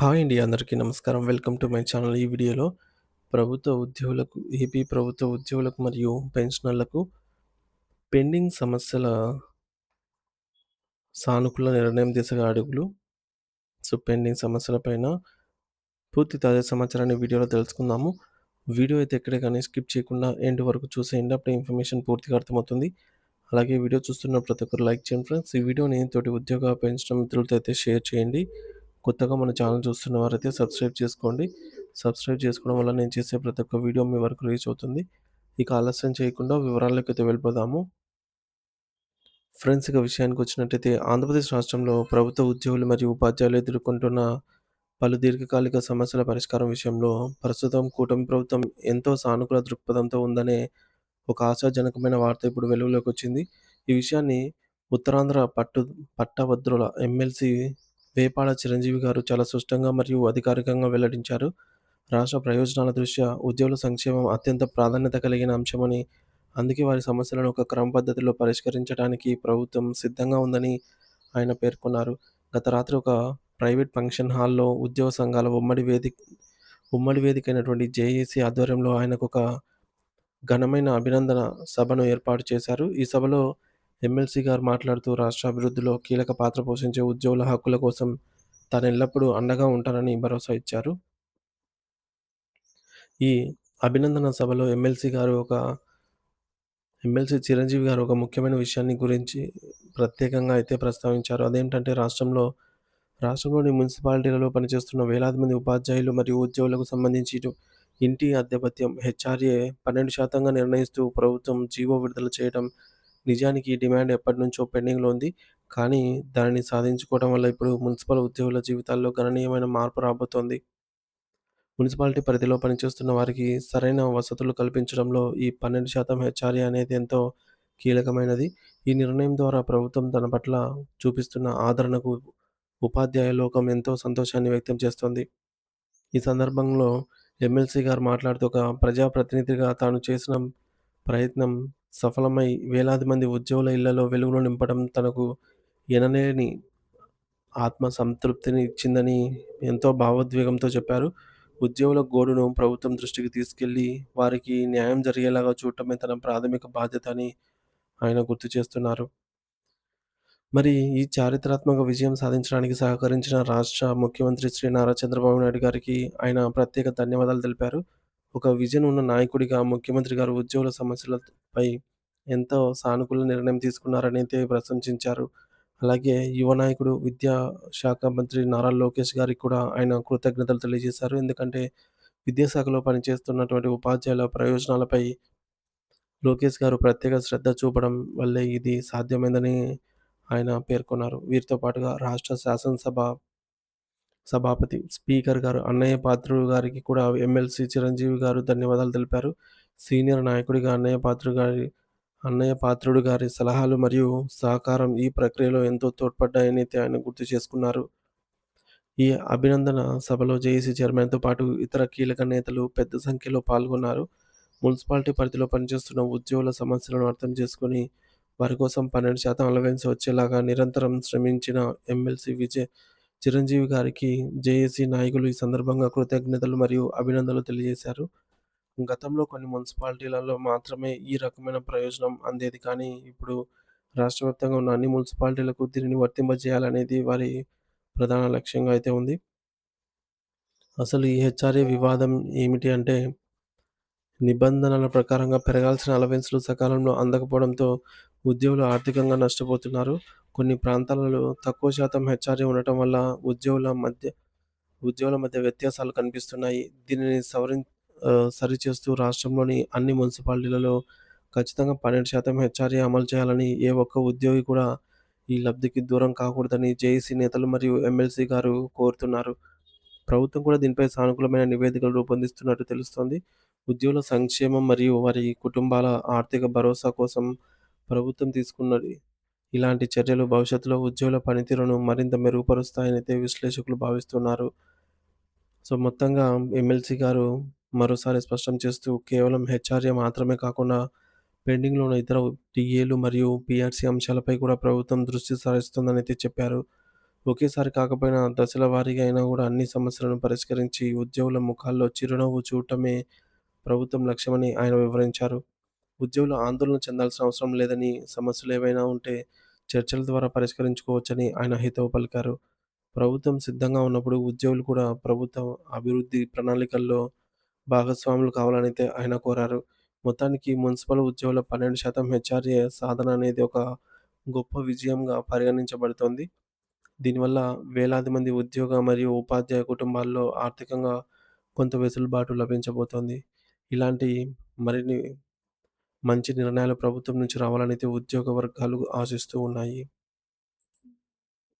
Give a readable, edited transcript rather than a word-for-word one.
Hi అండి. అందరికీ నమస్కారం. Welcome to my channel. ఈ వీడియోలో ఏపీ ప్రభుత్వ ఉద్యోగులకు మరియు పెన్షనర్లకు పెండింగ్ సమస్యల సానుకూల నిర్ణయం దిశగా అడుగులు. పెండింగ్ సమస్యలపైన పూర్తి తాజా సమాచారాన్ని వీడియోలో తెలుసుకుందాము. వీడియో అయితే ఎక్కడే కానీ స్కిప్ చేయకుండా ఎండ్ వరకు చూసేయండి. అప్పుడే ఇన్ఫర్మేషన్ పూర్తిగా అర్థమవుతుంది. అలాగే వీడియో చూస్తున్న ప్రతి ఒక్కరు లైక్ చేయండి ఫ్రెండ్స్. ఈ వీడియోని తోటి ఉద్యోగ పెన్షన్ మిత్రులతో అయితే షేర్ చేయండి. కొత్తగా మన ఛానల్ చూస్తున్న వారైతే సబ్స్క్రైబ్ చేసుకోండి. సబ్స్క్రైబ్ చేసుకోవడం వల్ల నేను చేసే ప్రతి ఒక్క వీడియో మీ వరకు రీచ్ అవుతుంది. ఇక ఆలస్యం చేయకుండా వివరాల్లోకైతే వెళ్ళిపోదాము. ఫ్రెండ్స్, ఇక విషయానికొచ్చినట్టయితే ఆంధ్రప్రదేశ్ రాష్ట్రంలో ప్రభుత్వ ఉద్యోగులు మరియు ఉపాధ్యాయులు ఎదుర్కొంటున్న పలు దీర్ఘకాలిక సమస్యల పరిష్కారం విషయంలో ప్రస్తుతం కూటమి ప్రభుత్వం ఎంతో సానుకూల దృక్పథంతో ఉందనే ఒక ఆశాజనకమైన వార్త ఇప్పుడు వెలుగులోకొచ్చింది. ఈ విషయాన్ని ఉత్తరాంధ్ర పట్టభద్రుల ఎమ్మెల్సీ వేపాడ చిరంజీవి గారు చాలా స్పష్టంగా మరియు అధికారికంగా వెల్లడించారు. రాష్ట్ర ప్రయోజనాల దృష్ట్యా ఉద్యోగుల సంక్షేమం అత్యంత ప్రాధాన్యత కలిగిన అంశమని, అందుకే వారి సమస్యలను ఒక క్రమ పద్ధతిలో పరిష్కరించడానికి ప్రభుత్వం సిద్ధంగా ఉందని ఆయన పేర్కొన్నారు. గత రాత్రి ఒక ప్రైవేట్ ఫంక్షన్ హాల్‌లో ఉద్యోగ సంఘాల ఉమ్మడి వేదిక అయినటువంటి జేఏసీ ఆధ్వర్యంలో ఆయనకొక ఘనమైన అభినందన సభను ఏర్పాటు చేశారు. ఈ సభలో ఎమ్మెల్సీ గారు మాట్లాడుతూ రాష్ట్ర అభివృద్ధిలో కీలక పాత్ర పోషించే ఉద్యోగుల హక్కుల కోసం తానెల్లప్పుడూ అండగా ఉంటానని భరోసా ఇచ్చారు. ఈ అభినందన సభలో ఎమ్మెల్సీ చిరంజీవి గారు ఒక ముఖ్యమైన విషయాన్ని గురించి ప్రత్యేకంగా అయితే ప్రస్తావించారు. అదేంటంటే రాష్ట్రంలోని మున్సిపాలిటీలలో పనిచేస్తున్న వేలాది మంది ఉపాధ్యాయులు మరియు ఉద్యోగులకు సంబంధించి ఇంటి అద్దె భత్యం హెచ్ఆర్ఏ 12% నిర్ణయిస్తూ ప్రభుత్వం జీవో విడుదల చేయడం నిజానికి ఈ డిమాండ్ ఎప్పటినుంచో పెండింగ్‌లో ఉంది. కానీ దానిని సాధించుకోవడం వల్ల ఇప్పుడు మున్సిపల్ ఉద్యోగుల జీవితాల్లో గణనీయమైన మార్పు రాబోతోంది. మున్సిపాలిటీ పరిధిలో పనిచేస్తున్న వారికి సరైన వసతులు కల్పించడంలో ఈ 12% హెచ్ఆర్ఏ అనేది ఎంతో కీలకమైనది. ఈ నిర్ణయం ద్వారా ప్రభుత్వం తన పట్ల చూపిస్తున్న ఆదరణకు ఉపాధ్యాయ లోకం ఎంతో సంతోషాన్ని వ్యక్తం చేస్తోంది. ఈ సందర్భంలో ఎమ్మెల్సీ గారు మాట్లాడుతూ ఒక ప్రజాప్రతినిధిగా తాను చేసిన ప్రయత్నం సఫలమై వేలాది మంది ఉద్యోగుల ఇళ్లలో వెలుగులు నింపడం తనకు ఎనలేని ఆత్మ సంతృప్తిని ఇచ్చిందని ఎంతో భావోద్వేగంతో చెప్పారు. ఉద్యోగుల గోడును ప్రభుత్వం దృష్టికి తీసుకెళ్లి వారికి న్యాయం జరిగేలాగా చూడటమే తన ప్రాథమిక బాధ్యత అని ఆయన గుర్తు చేస్తున్నారు. మరి ఈ చారిత్రాత్మక విజయం సాధించడానికి సహకరించిన రాష్ట్ర ముఖ్యమంత్రి శ్రీ నారా చంద్రబాబు నాయుడు గారికి ఆయన ప్రత్యేక ధన్యవాదాలు తెలిపారు. ఒక విజన్ ఉన్న నాయకుడిగా ముఖ్యమంత్రి గారు ఉద్యోగుల సమస్యలపై ఎంతో సానుకూల నిర్ణయం తీసుకున్నారని అయితే ప్రశంసించారు. అలాగే యువ నాయకుడు, విద్యా శాఖ మంత్రి నారా లోకేష్ గారికి కూడా ఆయన కృతజ్ఞతలు తెలియజేశారు. ఎందుకంటే విద్యాశాఖలో పనిచేస్తున్నటువంటి ఉపాధ్యాయుల ప్రయోజనాలపై లోకేష్ గారు ప్రత్యేక శ్రద్ధ చూపడం వల్లే ఇది సాధ్యమైందని ఆయన పేర్కొన్నారు. వీరితో పాటుగా రాష్ట్ర సభాపతి, స్పీకర్ గారు అన్నయ్య పాత్రుడు గారికి కూడా ఎమ్మెల్సీ చిరంజీవి గారు ధన్యవాదాలు తెలిపారు. సీనియర్ నాయకుడిగా అన్నయ్య పాత్రుడు గారి సలహాలు మరియు సహకారం ఈ ప్రక్రియలో ఎంతో తోడ్పడ్డాయని అయితే ఆయన గుర్తు చేసుకున్నారు. ఈ అభినందన సభలో జేఏసీ చైర్మన్‌తో పాటు ఇతర కీలక నేతలు పెద్ద సంఖ్యలో పాల్గొన్నారు. మున్సిపాలిటీ పరిధిలో పనిచేస్తున్న ఉద్యోగుల సమస్యలను అర్థం చేసుకొని, వారి కోసం 12% అలవెన్స్ వచ్చేలాగా నిరంతరం శ్రమించిన ఎమ్మెల్సీ చిరంజీవి గారికి జేఏసీ నాయకులు ఈ సందర్భంగా కృతజ్ఞతలు మరియు అభినందనలు తెలియజేశారు. గతంలో కొన్ని మున్సిపాలిటీలలో మాత్రమే ఈ రకమైన ప్రయోజనం అందేది. కానీ ఇప్పుడు రాష్ట్ర వ్యాప్తంగా ఉన్న అన్ని మున్సిపాలిటీలకు దీనిని వర్తింపజేయాలనేది వారి ప్రధాన లక్ష్యంగా అయితే ఉంది. అసలు ఈ హెచ్ఆర్ఏ వివాదం ఏమిటి అంటే, నిబంధనల ప్రకారంగా పెరగాల్సిన అలవెన్స్‌లు సకాలంలో అందకపోవడంతో ఉద్యోగులు ఆర్థికంగా నష్టపోతున్నారు. కొన్ని ప్రాంతాలలో తక్కువ శాతం హెచ్ఆర్ఏ ఉండటం వల్ల ఉద్యోగుల మధ్య వ్యత్యాసాలు కనిపిస్తున్నాయి. దీనిని సరిచేస్తూ రాష్ట్రంలోని అన్ని మున్సిపాలిటీలలో ఖచ్చితంగా 12% హెచ్ఆర్ఏ అమలు చేయాలని, ఏ ఒక్క ఉద్యోగి కూడా ఈ లబ్ధికి దూరం కాకూడదని జేఏసీ నేతలు మరియు ఎమ్మెల్సీ గారు కోరుతున్నారు. ప్రభుత్వం కూడా దీనిపై సానుకూలమైన నివేదికలు రూపొందిస్తున్నట్టు తెలుస్తోంది. ఉద్యోగుల సంక్షేమం మరియు వారి కుటుంబాల ఆర్థిక భరోసా కోసం ప్రభుత్వం తీసుకున్నది ఇలాంటి చర్యలు భవిష్యత్తులో ఉద్యోగుల పనితీరును మరింత మెరుగుపరుస్తాయనైతే విశ్లేషకులు భావిస్తున్నారు. మొత్తంగా ఎమ్మెల్సీ గారు మరోసారి స్పష్టం చేస్తూ కేవలం హెచ్ఆర్ఏ మాత్రమే కాకుండా పెండింగ్‌లో ఉన్న ఇతర టీఏలు మరియు పీఆర్సీ అంశాలపై కూడా ప్రభుత్వం దృష్టి సారిస్తుందనైతే చెప్పారు. ఒకేసారి కాకపోయినా దశల వారీగా అయినా గూడా అన్ని సమస్యలను పరిష్కరించి ఉద్యోగుల ముఖాల్లో చిరునవ్వు చూడటమే ప్రభుత్వం లక్ష్యమని ఆయన వివరించారు. ఉద్యోగులు ఆందోళన చెందాల్సిన అవసరం లేదని, సమస్యలేవైనా ఉంటే చర్చల ద్వారా పరిష్కరించుకోవచ్చని ఆయన హితవు పలికారు. ప్రభుత్వం సిద్ధంగా ఉన్నప్పుడు ఉద్యోగులు కూడా ప్రభుత్వ అభివృద్ధి ప్రణాళికల్లో భాగస్వాములు కావాలనైతే ఆయన కోరారు. మొత్తానికి మున్సిపల్ ఉద్యోగుల 12% హెచ్ఆర్‌ఏ సాధన అనేది ఒక గొప్ప విజయంగా పరిగణించబడుతోంది. దీనివల్ల వేలాది మంది ఉద్యోగ మరియు ఉపాధ్యాయ కుటుంబాల్లో ఆర్థికంగా కొంత వెసులుబాటు లభించబోతోంది. ఇలాంటి మరిన్ని మంచి నిర్ణయాలు ప్రభుత్వం నుంచి రావాలనైతే ఉద్యోగ వర్గాలు ఆశిస్తూ ఉన్నాయి.